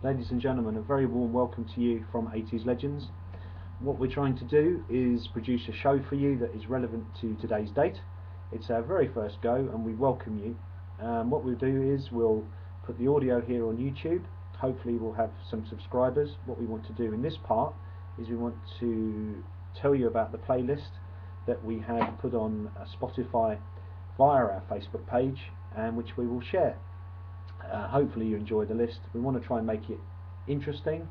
Ladies and gentlemen, a very warm welcome to you from 80s Legends. What we're trying to do is produce a show for you that is relevant to today's date. It's our very first go and we welcome you. What we'll do is we'll put the audio here on YouTube. Hopefully we'll have some subscribers. What we want to do in this part is we want to tell you about the playlist that we have put on Spotify via our Facebook page, and which we will share. Hopefully you enjoy the list. We want to try and make it interesting.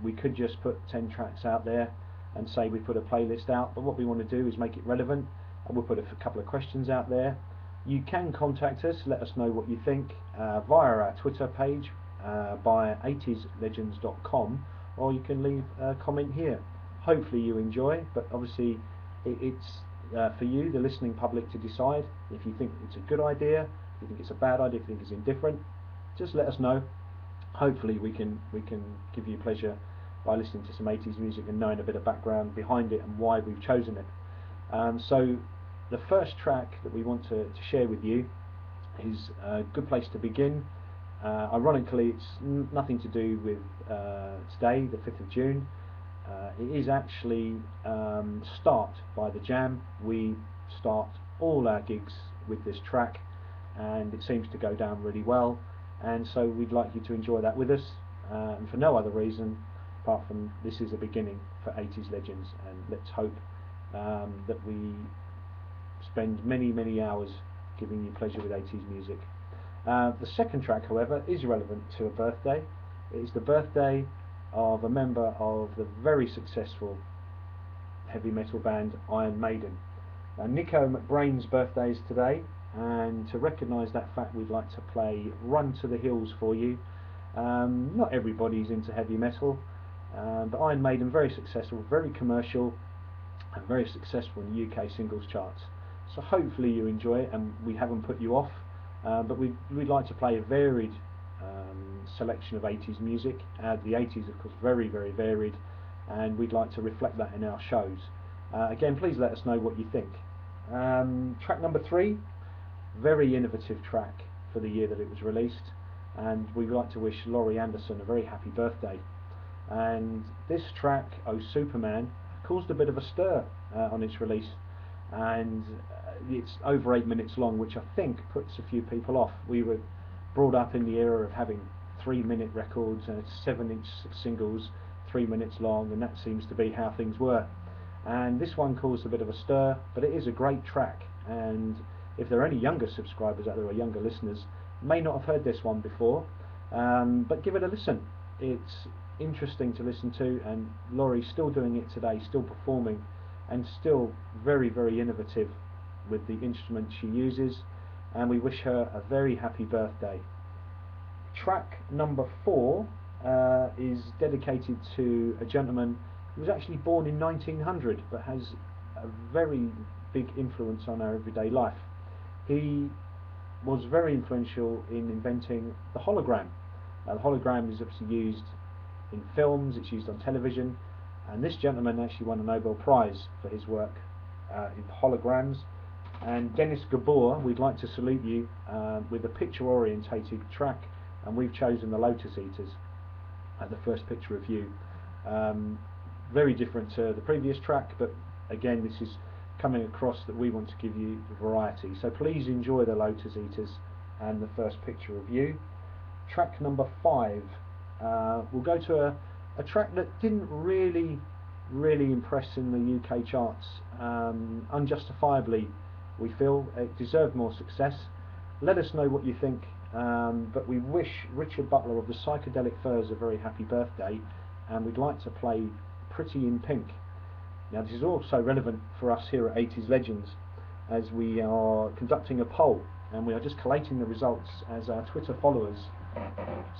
We could just put 10 tracks out there and say we put a playlist out, but what we want to do is make it relevant, and we'll put a couple of questions out there. You can contact us, let us know what you think via our Twitter page by 80slegends.com, or you can leave a comment here. Hopefully you enjoy, but obviously it's for you, the listening public, to decide if you think it's a good idea, if you think it's a bad idea, if you think it's indifferent. Just let us know. Hopefully we can give you pleasure by listening to some 80s music and knowing a bit of background behind it and why we've chosen it. So the first track that we want to share with you is a good place to begin. Ironically, it's nothing to do with today, the 5th of June. It is actually Start by The Jam. We start all our gigs with this track and it seems to go down really well, and so we'd like you to enjoy that with us, and for no other reason apart from this is a beginning for 80s Legends, and let's hope that we spend many hours giving you pleasure with 80s music. The second track, however, is relevant to a birthday. It is the birthday of a member of the very successful heavy metal band Iron Maiden. Now, Nico McBrain's birthday is today, and to recognise that fact we'd like to play Run to the Hills for you. Not everybody's into heavy metal, but Iron Maiden, very successful, very commercial, and very successful in the UK singles charts. So hopefully you enjoy it and we haven't put you off, but we'd like to play a varied selection of 80s music. The 80s, of course, very varied, and we'd like to reflect that in our shows. Again, please let us know what you think. Track number 3, very innovative track for the year that it was released, and we'd like to wish Laurie Anderson a very happy birthday. And this track, Oh Superman, caused a bit of a stir on its release, and it's over 8 minutes long, which I think puts a few people off. We were brought up in the era of having 3-minute records and 7-inch singles 3 minutes long, and that seems to be how things were. And this one caused a bit of a stir, but it is a great track, and if there are any younger subscribers out there or younger listeners, may not have heard this one before, but give it a listen. It's interesting to listen to, and Laurie's still doing it today, still performing, and still very innovative with the instruments she uses, and we wish her a very happy birthday. Track number 4 is dedicated to a gentleman who was actually born in 1900 but has a very big influence on our everyday life. He was very influential in inventing the hologram. The hologram is obviously used in films, it's used on television, and this gentleman actually won a Nobel Prize for his work in holograms. And Dennis Gabor, we'd like to salute you with a picture orientated track, and we've chosen the Lotus Eaters as the first picture review. Very different to the previous track, but again this is coming across that we want to give you variety, so please enjoy the Lotus Eaters and the first picture review. Track number 5, we'll go to a track that didn't really impress in the UK charts, unjustifiably. We feel it deserved more success. Let us know what you think, but we wish Richard Butler of the Psychedelic Furs a very happy birthday, and we'd like to play Pretty in Pink. Now this is also relevant for us here at 80s Legends, as we are conducting a poll and we are just collating the results as our Twitter followers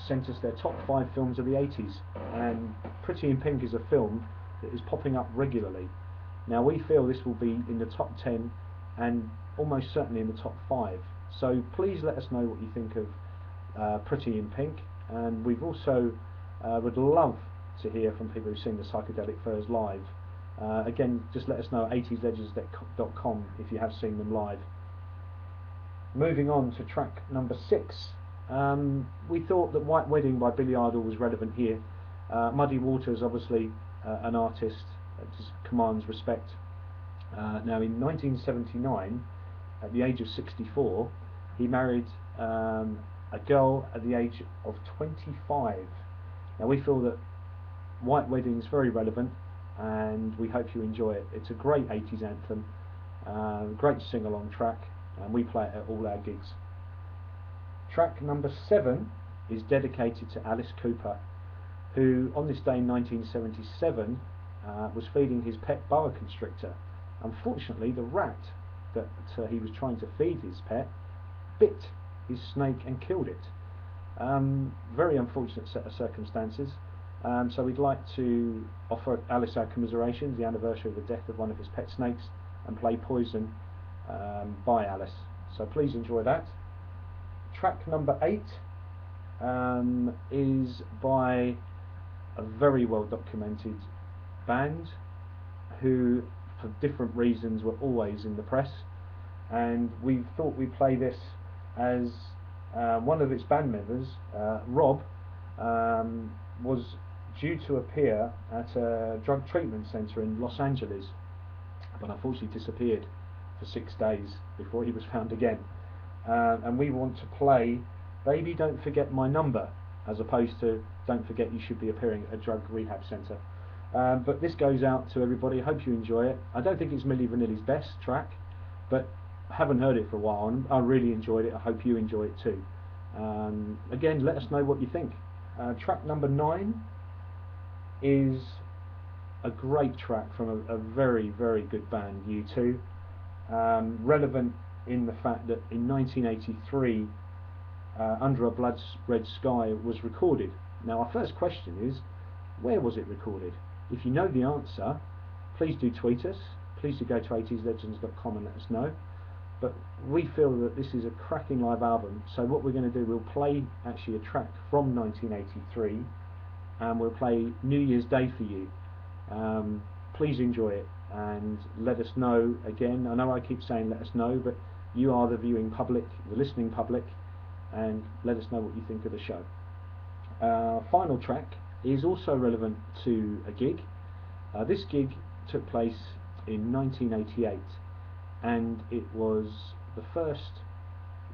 sent us their top 5 films of the 80s, and Pretty in Pink is a film that is popping up regularly. Now we feel this will be in the top 10 and almost certainly in the top 5, so please let us know what you think of Pretty in Pink, and we've also would love to hear from people who've seen the Psychedelic Furs live. Again, just let us know at 80slegends.com if you have seen them live. Moving on to track number 6, We thought that White Wedding by Billy Idol was relevant here. Muddy Waters, obviously an artist that just commands respect. Now in 1979, at the age of 64, he married a girl at the age of 25. Now we feel that White Wedding is very relevant, and we hope you enjoy it. It's a great 80s anthem, great sing-along track, and we play it at all our gigs. Track number 7 is dedicated to Alice Cooper, who on this day in 1977 was feeding his pet boa constrictor. Unfortunately, the rat that he was trying to feed his pet bit his snake and killed it. Very unfortunate set of circumstances. So we'd like to offer Alice our commiserations, the anniversary of the death of one of his pet snakes, and play Poison by Alice. So please enjoy that. Track number 8 is by a very well documented band who, for different reasons, were always in the press, and we thought we'd play this as one of its band members, Rob, was due to appear at a drug treatment centre in Los Angeles, but unfortunately disappeared for 6 days before he was found again. And we want to play Baby Don't Forget My Number, as opposed to Don't Forget You Should Be Appearing at a Drug Rehab Centre. But this goes out to everybody. I hope you enjoy it. I don't think it's Milli Vanilli's best track, but I haven't heard it for a while and I really enjoyed it. I hope you enjoy it too. Again, let us know what you think. Track number 9 is a great track from a very, very good band, U2. Relevant in the fact that in 1983 Under a Blood Red Sky was recorded. Now our first question is, where was it recorded? If you know the answer, please do tweet us, please do go to 80slegends.com and let us know. But we feel that this is a cracking live album, so what we're going to do, we'll play actually a track from 1983 and we'll play New Year's Day for you. Please enjoy it and let us know. Again, I know I keep saying let us know, but you are the viewing public, the listening public, and let us know what you think of the show. Final track is also relevant to a gig. This gig took place in 1988 and it was the first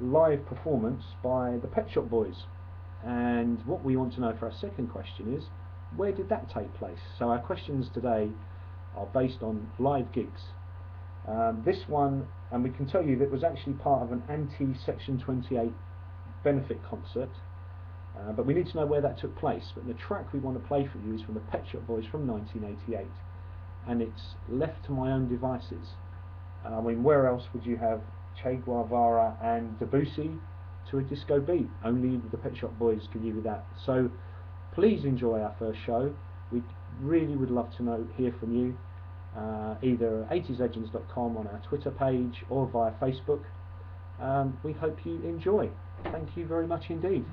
live performance by the Pet Shop Boys. And what we want to know for our second question is, where did that take place? So our questions today are based on live gigs. This one, and we can tell you that it was actually part of an anti-Section 28 benefit concert, but we need to know where that took place. But the track we want to play for you is from the Pet Shop Boys from 1988, and it's Left to My Own Devices. I mean, where else would you have Che Guevara and Debussy to a disco beat? Only the Pet Shop Boys can give you that. So please enjoy our first show. We really would love to hear from you, either 80slegends.com on our Twitter page or via Facebook. We hope you enjoy. Thank you very much indeed.